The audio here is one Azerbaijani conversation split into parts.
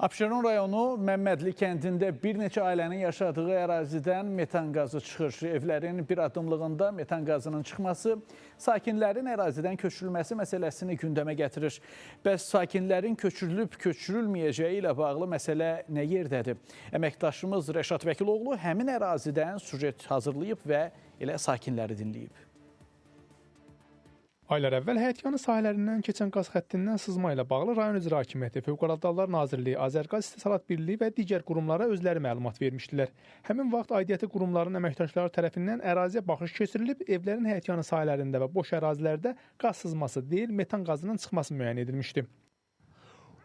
Abşeron rayonu Məmmədli kəndində bir neçə ailənin yaşadığı ərazidən metan qazı çıxır. Evlərin bir addımlığında metan qazının çıxması sakinlərin ərazidən köçürülməsi məsələsini gündəmə gətirir. Bəs sakinlərin köçürülməyəcəyi ilə bağlı məsələ nə yerdədir? Əməkdaşımız Rəşad Vəkiloğlu həmin ərazidən süjet hazırlayıb və elə sakinləri dinləyib. Aylar əvvəl həyətyanı sahələrindən keçən qaz xəttindən sızma ilə bağlı rayon icra hakimiyyəti, Fövqəladə Hallar Nazirliyi, Azərqaz İstehsalat Birliyi və digər qurumlara özləri məlumat vermişdilər. Həmin vaxt aidiyyəti qurumların əməkdaşları tərəfindən əraziyə baxış keçirilib, evlərin həyətyanı sahələrində və boş ərazilərdə qaz sızması deyil, metan qazının çıxması müəyyən edilmişdi.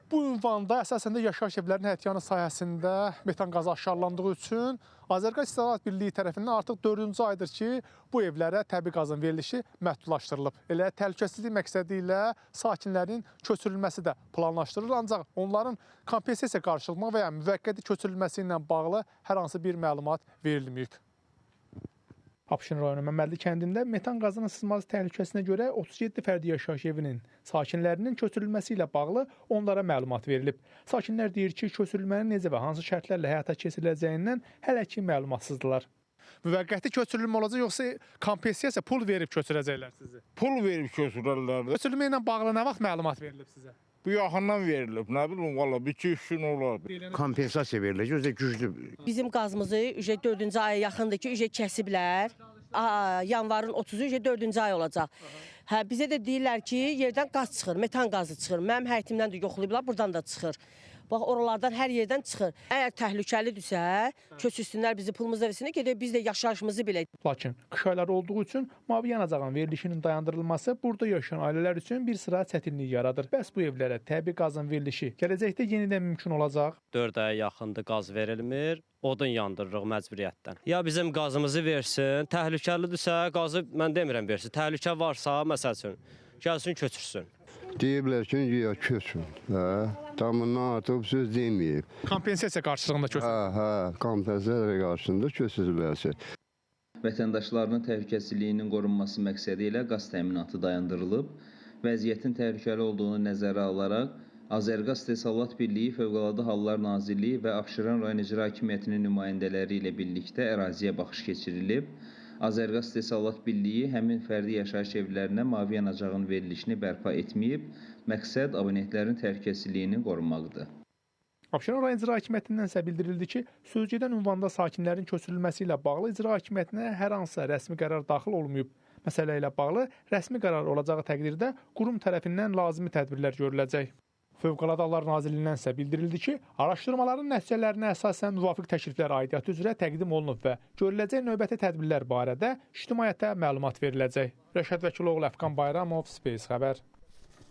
Bu ünvanda əsasən də yaşayış evlərinin həyətyanı sahəsində metan qazı aşkarlandığı üçün Azərqaz İstehsalat Birliyi tərəfindən artıq 4-cü aydır ki, bu evlərə təbii qazın verilişi məhdudlaşdırılıb. Elə təhlükəsizlik məqsədi ilə sakinlərin köçürülməsi də planlaşdırılır, ancaq onların kompensasiya qarşılığına və ya müvəqqəti köçürülməsi ilə bağlı hər hansı bir məlumat verilməyib. Abşeron rayonu Məmmədli kəndində metan qazının sızması təhlükəsinə görə 37 fərdi yaşayış evinin sakinlərinin köçürülməsi ilə bağlı onlara məlumat verilib. Sakinlər deyir ki, köçürülmənin necə və hansı şərtlərlə həyata keçiriləcəyindən hələ ki məlumatsızdılar. Müvəqqəti köçürülmə olacaq, yoxsa kompensasiya pul verib köçürəcəklər sizi? Pul verib köçürərlər. Köçürülmə ilə bağlı nə vaxt məlumat verilib sizə? Bu yaxından verilib, nə bilim, valla bir 2-3 gün olar. Kompensasiya verilir, özü güclü. Bizim qazımızı 4-cü aya yaxındır ki, kəsiblər. Yanvarın 30-u 4-cü ay olacaq. Bizə də deyirlər ki, yerdən qaz çıxır, metan qazı çıxır. Mənim həyətimdən də yoxlayıblar, buradan da çıxır. Bax, oralardan hər yerdən çıxır. Əgər təhlükəlidirsə, köçürsünlər bizi pulumuzu versinlər, gedək biz də yaşayışımızı bilək. Lakin qış ayları olduğu üçün mavi yanacağın verilişinin dayandırılması burada yaşayan ailələr üçün bir sıra çətinlik yaradır. Bəs bu evlərə təbii qazın verilişi gələcəkdə yenidən mümkün olacaq? 4 aya yaxındır qaz verilmir, odun yandırırıq məcburiyyətdən. Ya bizim qazımızı versin, təhlükəlidirsə qazı mən demirəm versin, təhlükə varsa, məsəl üçün, gəlsin köçürsün. Deyiblər ki, ya köçün. Damından artıq söz deməyib. Kompensasiya qarşılığında köçün. Kompensasiya qarşılığında köçüzülərsə. Vətəndaşlarının təhlükəsizliyinin qorunması məqsədi ilə qaz təminatı dayandırılıb. Vəziyyətin təhlükəli olduğunu nəzərə alaraq Azərqaz İstehsalat Birliyi, Fövqəladə Hallar Nazirliyi və Abşeron rayon icra hakimiyyətinin nümayəndələri ilə birlikdə əraziyə baxış keçirilib. Azərqaz İstehsalat Birliyi həmin fərdi yaşayış evlərinə mavi yanacağın verilişini bərpa etməyib. Məqsəd abonentlərin təhlükəsizliyini qorumaqdır. Abşeron rayon icra hakimiyyətindən isə bildirildi ki, sözgedən ünvanda sakinlərin köçürülməsi ilə bağlı icra hakimiyyətinə hər hansı rəsmi qərar daxil olmayıb. Məsələ ilə bağlı rəsmi qərar olacağı təqdirdə qurum tərəfindən lazımi tədbirlər görüləcək. Fövqəladə Hallar Nazirliyindən isə bildirildi ki, araşdırmaların nəticələrinə əsasən müvafiq təkliflər aidiyyatı üzrə təqdim olunub və görüləcək növbəti tədbirlər barədə ictimaiyyətə məlumat veriləcək. Rəşad Vəkiloğlu, Əfqan Bayramov, Space xəbər.